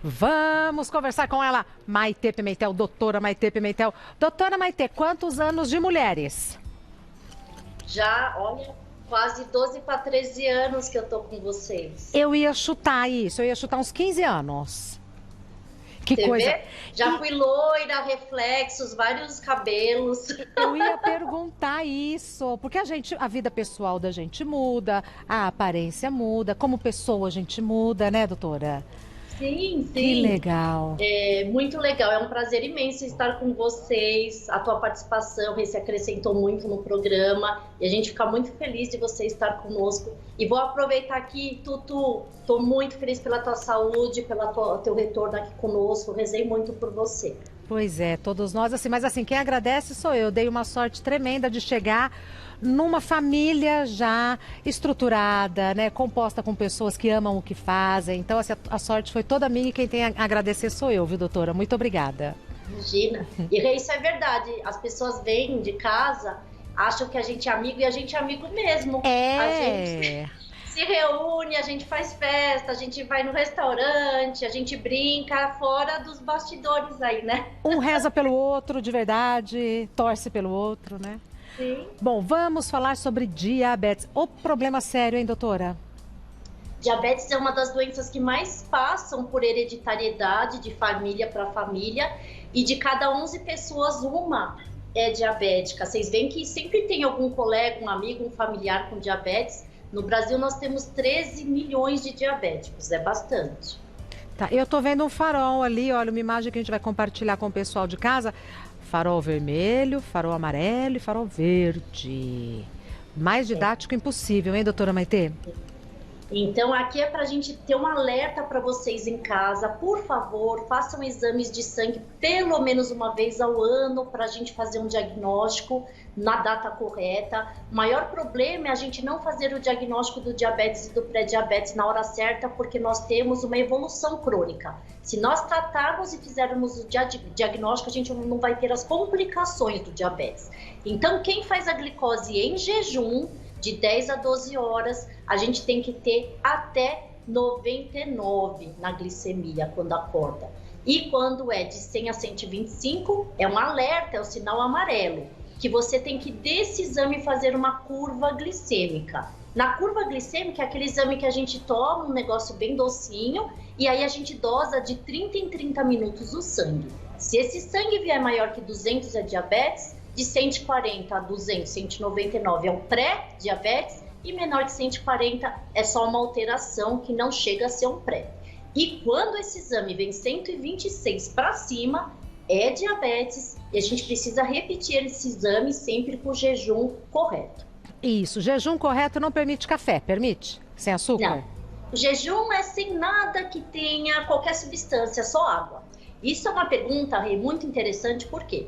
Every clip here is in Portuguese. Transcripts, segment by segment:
Vamos conversar com ela, Maitê Pimentel, doutora Maitê Pimentel. Doutora Maitê, quantos anos de mulheres? Já, olha, quase 12 para 13 anos que eu tô com vocês. Eu ia chutar isso, eu ia chutar uns 15 anos. Que Você coisa. vê? Já fui loira, reflexos, vários cabelos. Eu ia perguntar isso, porque a vida pessoal da gente muda, a aparência muda, como pessoa a gente muda, né, doutora? Sim, sim. Que legal. É muito legal, é um prazer imenso estar com vocês. A tua participação se acrescentou muito no programa e a gente fica muito feliz de você estar conosco. E vou aproveitar aqui, Tutu, estou muito feliz pela tua saúde, pelo teu retorno aqui conosco. Rezei muito por você. Pois é, todos nós assim, mas assim, quem agradece sou eu. Dei uma sorte tremenda de chegar numa família já estruturada, né, composta com pessoas que amam o que fazem. Então, assim, a sorte foi toda minha e quem tem a agradecer sou eu, viu, doutora? Muito obrigada. Imagina. E isso é verdade. As pessoas vêm de casa, acham que a gente é amigo e a gente é amigo mesmo. A gente se reúne, a gente faz festa, a gente vai no restaurante, a gente brinca fora dos bastidores aí, né? Um reza pelo outro, de verdade, torce pelo outro, né? Sim. Bom, vamos falar sobre diabetes. O problema sério, hein, doutora? Diabetes é uma das doenças que mais passam por hereditariedade de família para família e de cada 11 pessoas, uma é diabética. Vocês veem que sempre tem algum colega, um amigo, um familiar com diabetes. No Brasil, nós temos 13 milhões de diabéticos, é bastante. Tá, eu tô vendo um farol ali, olha, uma imagem que a gente vai compartilhar com o pessoal de casa. Farol vermelho, farol amarelo e farol verde. Mais didático impossível, hein, doutora Maitê? Então, aqui é para a gente ter um alerta para vocês em casa. Por favor, façam exames de sangue pelo menos uma vez ao ano para a gente fazer um diagnóstico na data correta. O maior problema é a gente não fazer o diagnóstico do diabetes e do pré-diabetes na hora certa, porque nós temos uma evolução crônica. Se nós tratarmos e fizermos o diagnóstico, a gente não vai ter as complicações do diabetes. Então, quem faz a glicose em jejum, de 10 a 12 horas, a gente tem que ter até 99 na glicemia quando acorda. E quando é de 100 a 125, é um alerta, é o sinal amarelo, que você tem que desse exame fazer uma curva glicêmica. Na curva glicêmica é aquele exame que a gente toma, um negócio bem docinho, e aí a gente dosa de 30 em 30 minutos o sangue. Se esse sangue vier maior que 200 é diabetes, de 140 a 200, 199 é o pré-diabetes e menor que 140 é só uma alteração que não chega a ser um pré. E quando esse exame vem 126 para cima, é diabetes e a gente precisa repetir esse exame sempre com o jejum correto. Isso, jejum correto não permite café, permite? Sem açúcar? Não, o jejum é sem nada que tenha qualquer substância, só água. Isso é uma pergunta muito interessante, por quê?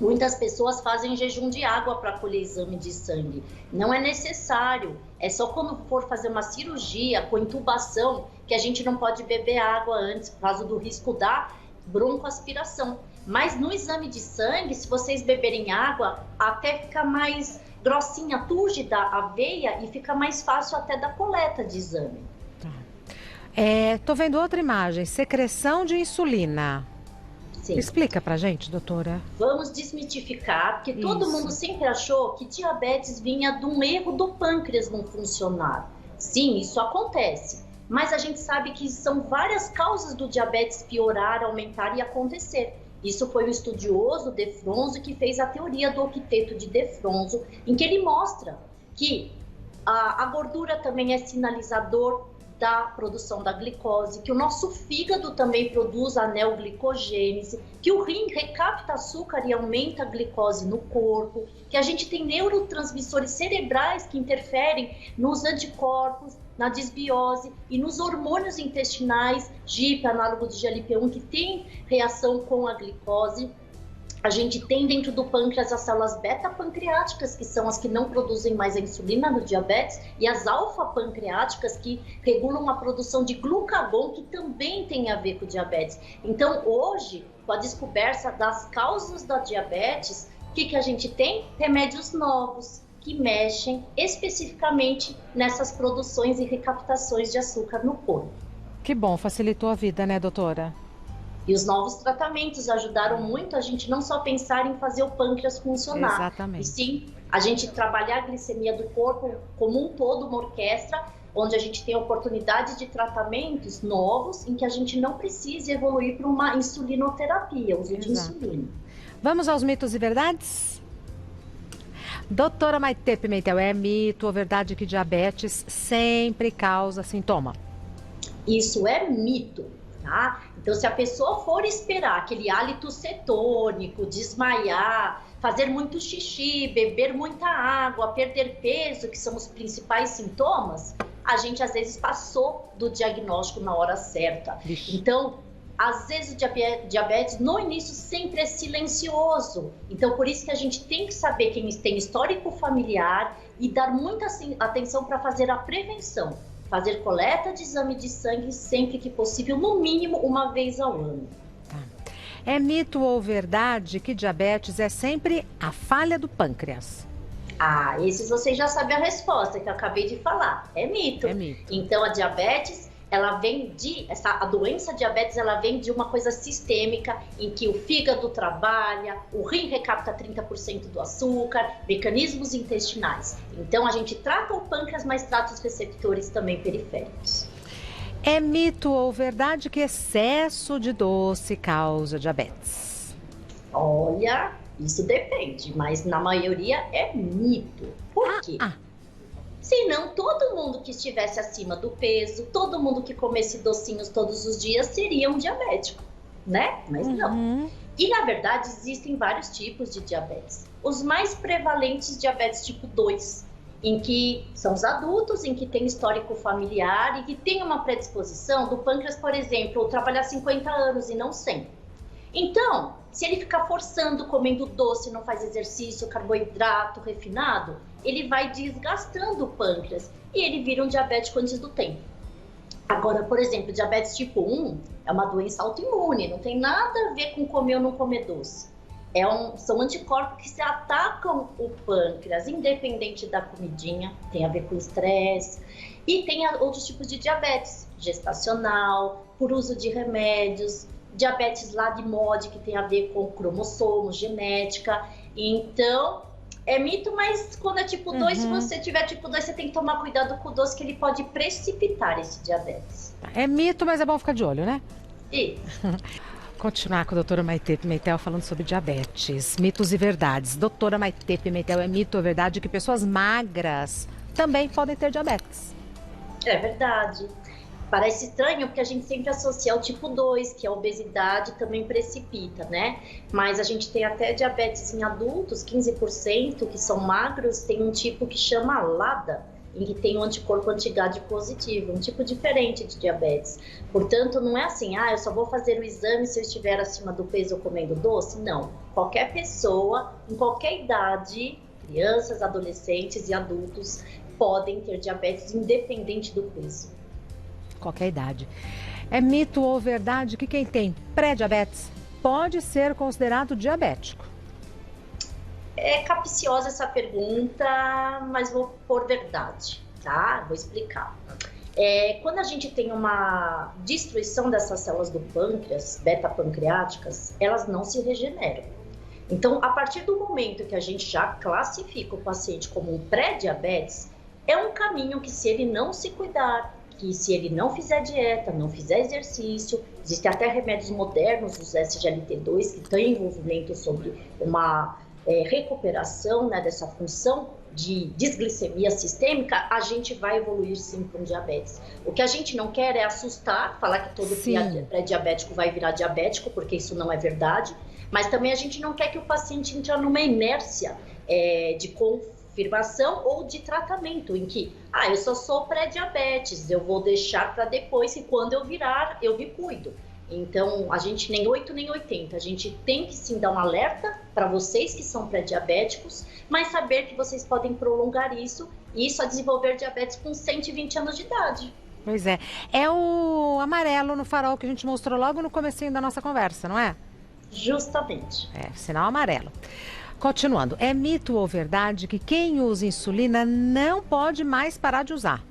Muitas pessoas fazem jejum de água para colher exame de sangue. Não é necessário. É só quando for fazer uma cirurgia com intubação que a gente não pode beber água antes, por causa do risco da broncoaspiração. Mas no exame de sangue, se vocês beberem água, até fica mais grossinha, túrgida a veia e fica mais fácil até da coleta de exame. Tô vendo outra imagem, secreção de insulina. Sim. Explica pra gente, doutora. Vamos desmitificar, porque todo mundo sempre achou que diabetes vinha de um erro do pâncreas não funcionar. Sim, isso acontece, mas a gente sabe que são várias causas do diabetes piorar, aumentar e acontecer. Isso foi o estudioso De Fronzo que fez a teoria do octeto de De Fronzo, em que ele mostra que a gordura também é sinalizador da produção da glicose, que o nosso fígado também produz a neoglicogênese, que o rim recapta açúcar e aumenta a glicose no corpo, que a gente tem neurotransmissores cerebrais que interferem nos anticorpos, na desbiose e nos hormônios intestinais, GIP, análogo de GLP-1, que tem reação com a glicose. A gente tem dentro do pâncreas as células beta-pancreáticas, que são as que não produzem mais a insulina no diabetes, e as alfa-pancreáticas, que regulam a produção de glucagon, que também tem a ver com o diabetes. Então, hoje, com a descoberta das causas da diabetes, o que a gente tem? Remédios novos, que mexem especificamente nessas produções e recaptações de açúcar no corpo. Que bom, facilitou a vida, né, doutora? E os novos tratamentos ajudaram muito a gente não só pensar em fazer o pâncreas funcionar, Exatamente. e sim a gente trabalhar a glicemia do corpo como um todo, uma orquestra, onde a gente tem a oportunidade de tratamentos novos em que a gente não precisa evoluir para uma insulinoterapia, uso de insulina. Vamos aos mitos e verdades? Doutora Maitê Pimentel, é mito ou verdade que diabetes sempre causa sintoma? Isso é mito, tá? Então, se a pessoa for esperar aquele hálito cetônico, desmaiar, fazer muito xixi, beber muita água, perder peso, que são os principais sintomas, a gente às vezes passou do diagnóstico na hora certa. Vixe. Então, às vezes o diabetes no início sempre é silencioso. Então, por isso que a gente tem que saber quem tem histórico familiar e dar muita atenção para fazer a prevenção. Fazer coleta de exame de sangue sempre que possível, no mínimo uma vez ao ano. Tá. É mito ou verdade que diabetes é sempre a falha do pâncreas? Ah, esses vocês já sabem a resposta que eu acabei de falar. É mito. É mito. Então, a diabetes, ela vem a doença diabetes, ela vem de uma coisa sistêmica em que o fígado trabalha, o rim recapta 30% do açúcar, mecanismos intestinais. Então, a gente trata o pâncreas, mas trata os receptores também periféricos. É mito ou verdade que excesso de doce causa diabetes? Olha, isso depende, mas na maioria é mito. Por quê? Senão, todo mundo que estivesse acima do peso, todo mundo que comesse docinhos todos os dias seria um diabético, né? Mas não. E, na verdade, existem vários tipos de diabetes. Os mais prevalentes, diabetes tipo 2, em que são os adultos, em que tem histórico familiar e que tem uma predisposição do pâncreas, por exemplo, trabalhar 50 anos e não 100. Então, se ele ficar forçando, comendo doce, não faz exercício, carboidrato refinado, ele vai desgastando o pâncreas e ele vira um diabético antes do tempo. Agora, por exemplo, diabetes tipo 1 é uma doença autoimune, não tem nada a ver com comer ou não comer doce. São anticorpos que se atacam o pâncreas, independente da comidinha, tem a ver com estresse. E tem outros tipos de diabetes, gestacional, por uso de remédios, diabetes lá de MOD, que tem a ver com cromossomos, genética. Então, é mito, mas quando é tipo 2, se você tiver tipo 2, você tem que tomar cuidado com o doce, que ele pode precipitar esse diabetes. É mito, mas é bom ficar de olho, né? Isso. Continuar com a doutora Maitê Pimentel falando sobre diabetes, mitos e verdades. Doutora Maitê Pimentel, é mito ou verdade que pessoas magras também podem ter diabetes? É verdade. Parece estranho porque a gente sempre associa ao tipo 2, que a obesidade também precipita, né? Mas a gente tem até diabetes em adultos, 15% que são magros, tem um tipo que chama LADA, em que tem um anticorpo anti-GAD positivo, um tipo diferente de diabetes. Portanto, não é assim, eu só vou fazer o exame se eu estiver acima do peso ou comendo doce. Não. Qualquer pessoa, em qualquer idade, crianças, adolescentes e adultos, podem ter diabetes independente do peso. Qualquer idade. É mito ou verdade que quem tem pré-diabetes pode ser considerado diabético? É capciosa essa pergunta, mas vou pôr verdade, tá? Vou explicar. Quando a gente tem uma destruição dessas células do pâncreas, beta-pancreáticas, elas não se regeneram. Então, a partir do momento que a gente já classifica o paciente como um pré-diabetes, é um caminho que, se ele não se cuidar, que se ele não fizer dieta, não fizer exercício, existem até remédios modernos, os SGLT2, que têm envolvimento sobre uma recuperação, né, dessa função de desglicemia sistêmica, a gente vai evoluir sim para um diabetes. O que a gente não quer é assustar, falar que todo pré-diabético vai virar diabético, porque isso não é verdade, mas também a gente não quer que o paciente entre numa inércia de confirmação ou de tratamento, em que, eu só sou pré-diabetes, eu vou deixar para depois, e quando eu virar, eu me cuido. Então, a gente nem 8 nem 80, a gente tem que sim dar um alerta para vocês que são pré-diabéticos, mas saber que vocês podem prolongar isso e só desenvolver diabetes com 120 anos de idade. Pois é. É o amarelo no farol que a gente mostrou logo no comecinho da nossa conversa, não é? Justamente. Sinal amarelo. Continuando, é mito ou verdade que quem usa insulina não pode mais parar de usar?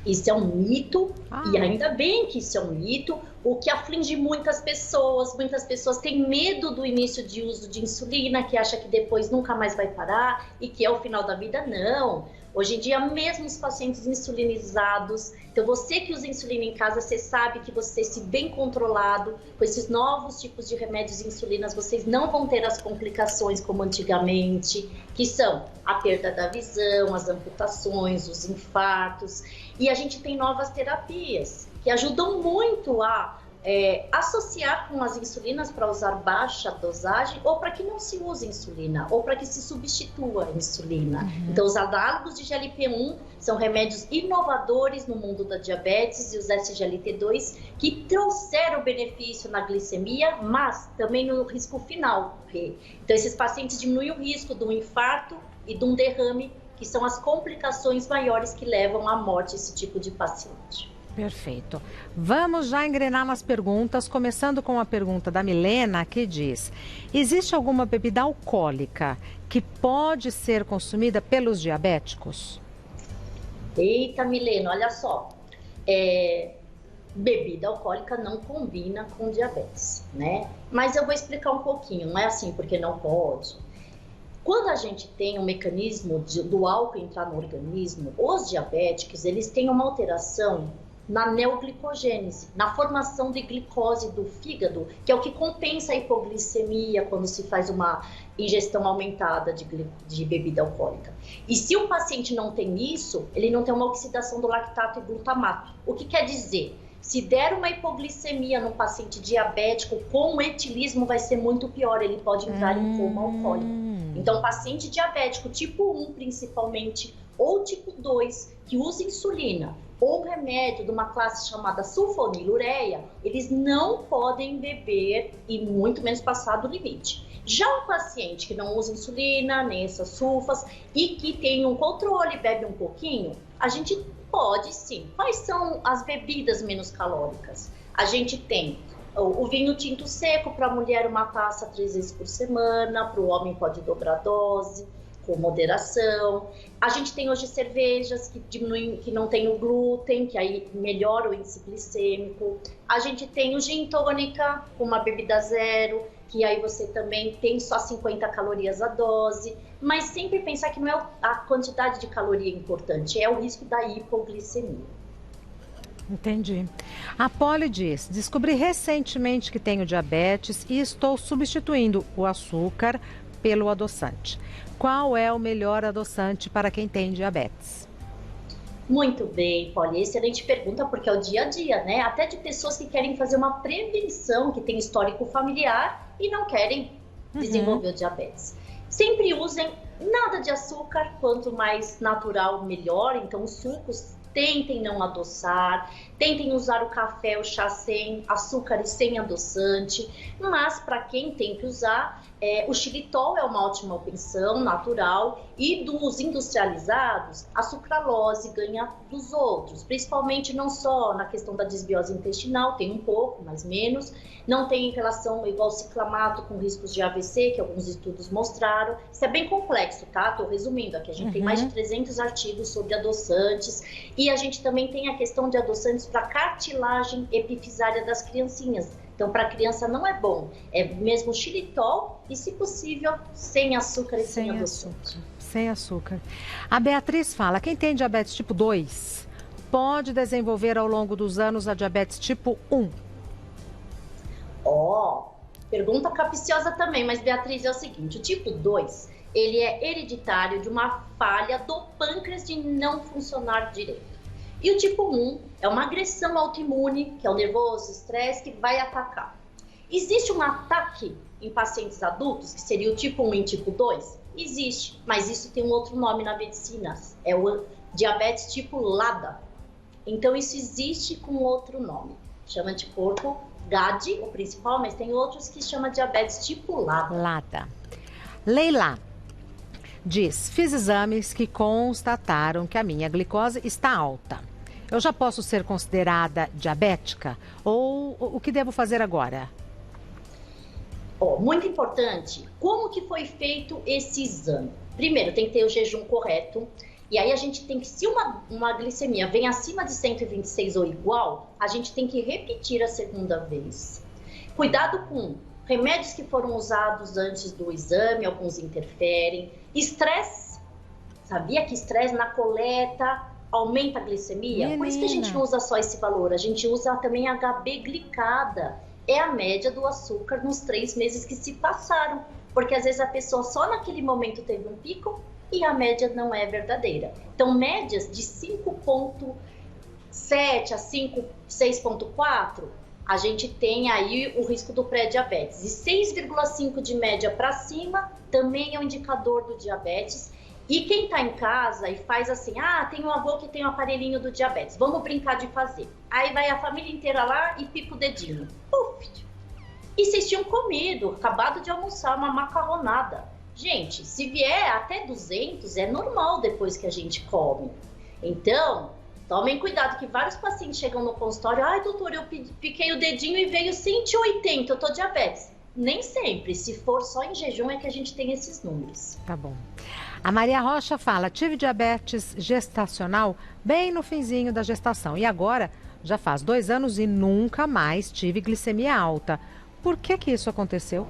Isso é um mito, e Ah. ainda bem que isso é um mito, o que aflige muitas pessoas. Muitas pessoas têm medo do início de uso de insulina, que acha que depois nunca mais vai parar e que é o final da vida. Não. Hoje em dia, mesmo os pacientes insulinizados, então você que usa insulina em casa, você sabe que você, se bem controlado, com esses novos tipos de remédios e insulinas, vocês não vão ter as complicações como antigamente, que são a perda da visão, as amputações, os infartos. E a gente tem novas terapias que ajudam muito a associar com as insulinas para usar baixa dosagem, ou para que não se use insulina, ou para que se substitua a insulina. Uhum. Então, os análogos de GLP-1 são remédios inovadores no mundo da diabetes, e os SGLT2 que trouxeram benefício na glicemia, mas também no risco final. Então, esses pacientes diminuem o risco de um infarto e de um derrame, que são as complicações maiores que levam à morte esse tipo de paciente. Perfeito. Vamos já engrenar nas perguntas, começando com a pergunta da Milena, que diz: existe alguma bebida alcoólica que pode ser consumida pelos diabéticos? Eita, Milena, olha só. Bebida alcoólica não combina com diabetes, né? Mas eu vou explicar um pouquinho, não é assim porque não pode. Quando a gente tem um mecanismo do álcool entrar no organismo, os diabéticos, eles têm uma alteração na neoglicogênese, na formação de glicose do fígado, que é o que compensa a hipoglicemia quando se faz uma ingestão aumentada de bebida alcoólica. E se o paciente não tem isso, ele não tem uma oxidação do lactato e glutamato. O que quer dizer? Se der uma hipoglicemia num paciente diabético, com o etilismo vai ser muito pior, ele pode entrar em coma alcoólico. Então, paciente diabético tipo 1 principalmente, ou tipo 2, que usa insulina, ou remédio de uma classe chamada sulfonilureia, eles não podem beber e muito menos passar do limite. Já o paciente que não usa insulina, nem essas sulfas, e que tem um controle, bebe um pouquinho, a gente pode sim. Quais são as bebidas menos calóricas? A gente tem o vinho tinto seco, para a mulher uma taça 3 vezes por semana, para o homem pode dobrar a dose, com moderação. A gente tem hoje cervejas que diminuem, que não tem o glúten, que aí melhora o índice glicêmico. A gente tem o gin tônica, uma bebida zero, que aí você também tem só 50 calorias a dose. Mas sempre pensar que não é a quantidade de caloria importante, é o risco da hipoglicemia. Entendi. A Polly diz: descobri recentemente que tenho diabetes e estou substituindo o açúcar pelo adoçante. Qual é o melhor adoçante para quem tem diabetes? Muito bem, Polly, excelente pergunta, porque é o dia a dia, né? Até de pessoas que querem fazer uma prevenção, que tem histórico familiar e não querem desenvolver o diabetes. Sempre usem nada de açúcar, quanto mais natural, melhor. Então, os sucos, tentem não adoçar, tentem usar o café, o chá sem açúcar e sem adoçante, mas para quem tem que usar, o xilitol é uma ótima opção natural, e dos industrializados, a sucralose ganha dos outros, principalmente não só na questão da desbiose intestinal, tem um pouco, mas menos, não tem relação igual ciclamato com riscos de AVC, que alguns estudos mostraram. Isso é bem complexo, tá? Estou resumindo aqui, a gente tem mais de 300 artigos sobre adoçantes, e a gente também tem a questão de adoçantes para cartilagem epifisária das criancinhas. Então, para a criança não é bom. É mesmo xilitol e, se possível, sem açúcar e sem adoçante. Sem açúcar. A Beatriz fala: quem tem diabetes tipo 2 pode desenvolver ao longo dos anos a diabetes tipo 1? Pergunta capciosa também, mas, Beatriz, é o seguinte: o tipo 2, ele é hereditário de uma falha do pâncreas de não funcionar direito. E o tipo 1 é uma agressão autoimune, que é o nervoso, o estresse, que vai atacar. Existe um ataque em pacientes adultos, que seria o tipo 1 e tipo 2? Existe, mas isso tem um outro nome na medicina, é o diabetes tipo LADA. Então isso existe com outro nome, chama de corpo GAD, o principal, mas tem outros que chama diabetes tipo LADA. Leila diz: fiz exames que constataram que a minha glicose está alta. Eu já posso ser considerada diabética? Ou o que devo fazer agora? Muito importante, como que foi feito esse exame? Primeiro, tem que ter o jejum correto. E aí a gente tem que, se uma glicemia vem acima de 126 ou igual, a gente tem que repetir a segunda vez. Cuidado com remédios que foram usados antes do exame, alguns interferem. Estresse, sabia que estresse na coleta aumenta a glicemia? Menina. Por isso que a gente não usa só esse valor, a gente usa também HB glicada. É a média do açúcar nos 3 meses que se passaram. Porque às vezes a pessoa só naquele momento teve um pico e a média não é verdadeira. Então, médias de 5,7 a 6,4, a gente tem aí o risco do pré-diabetes. E 6,5 de média para cima também é um indicador do diabetes. E quem está em casa e faz assim, tem um avô que tem um aparelhinho do diabetes, vamos brincar de fazer. Aí vai a família inteira lá e pica o dedinho. Puf! E vocês tinham comido, acabado de almoçar, uma macarronada. Gente, se vier até 200, é normal depois que a gente come. Então, tomem cuidado que vários pacientes chegam no consultório, doutor, eu piquei o dedinho e veio 180, eu tô diabetes. Nem sempre, se for só em jejum é que a gente tem esses números. Tá bom. A Maria Rocha fala, tive diabetes gestacional bem no finzinho da gestação. E agora, já faz 2 anos e nunca mais tive glicemia alta. Por que isso aconteceu?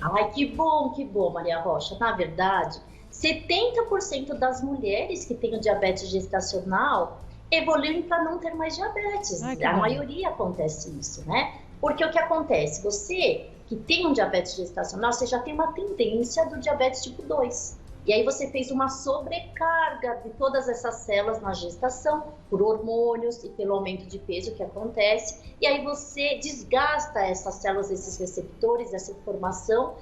Ai, que bom, Maria Rocha. Na verdade, 70% das mulheres que têm o diabetes gestacional evoluem para não ter mais diabetes. A maioria acontece isso, né? Porque o que acontece? Você que tem um diabetes gestacional, você já tem uma tendência do diabetes tipo 2. E aí você fez uma sobrecarga de todas essas células na gestação, por hormônios e pelo aumento de peso que acontece. E aí você desgasta essas células, esses receptores, essa informação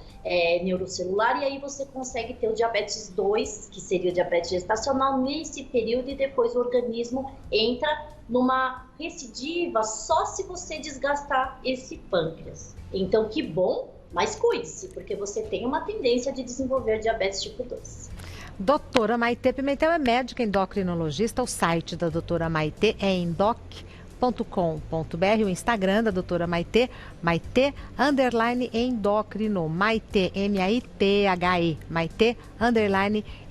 neurocelular, e aí você consegue ter o diabetes 2, que seria o diabetes gestacional, nesse período, e depois o organismo entra numa recidiva só se você desgastar esse pâncreas. Então, que bom, mas cuide-se, porque você tem uma tendência de desenvolver diabetes tipo 2. Doutora Maitê Pimentel é médica endocrinologista. O site da doutora Maitê é endoc.com.br. O Instagram da doutora Maitê, Maitê_endócrino. Maitê, M-A-I-T-H-E. Maitê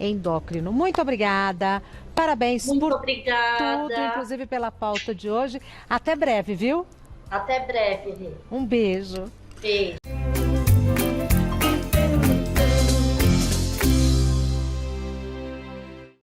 _endócrino. Muito obrigada. Parabéns por obrigada. tudo, inclusive pela pauta de hoje. Até breve, viu? Até breve, Rê. Um beijo. Beijo.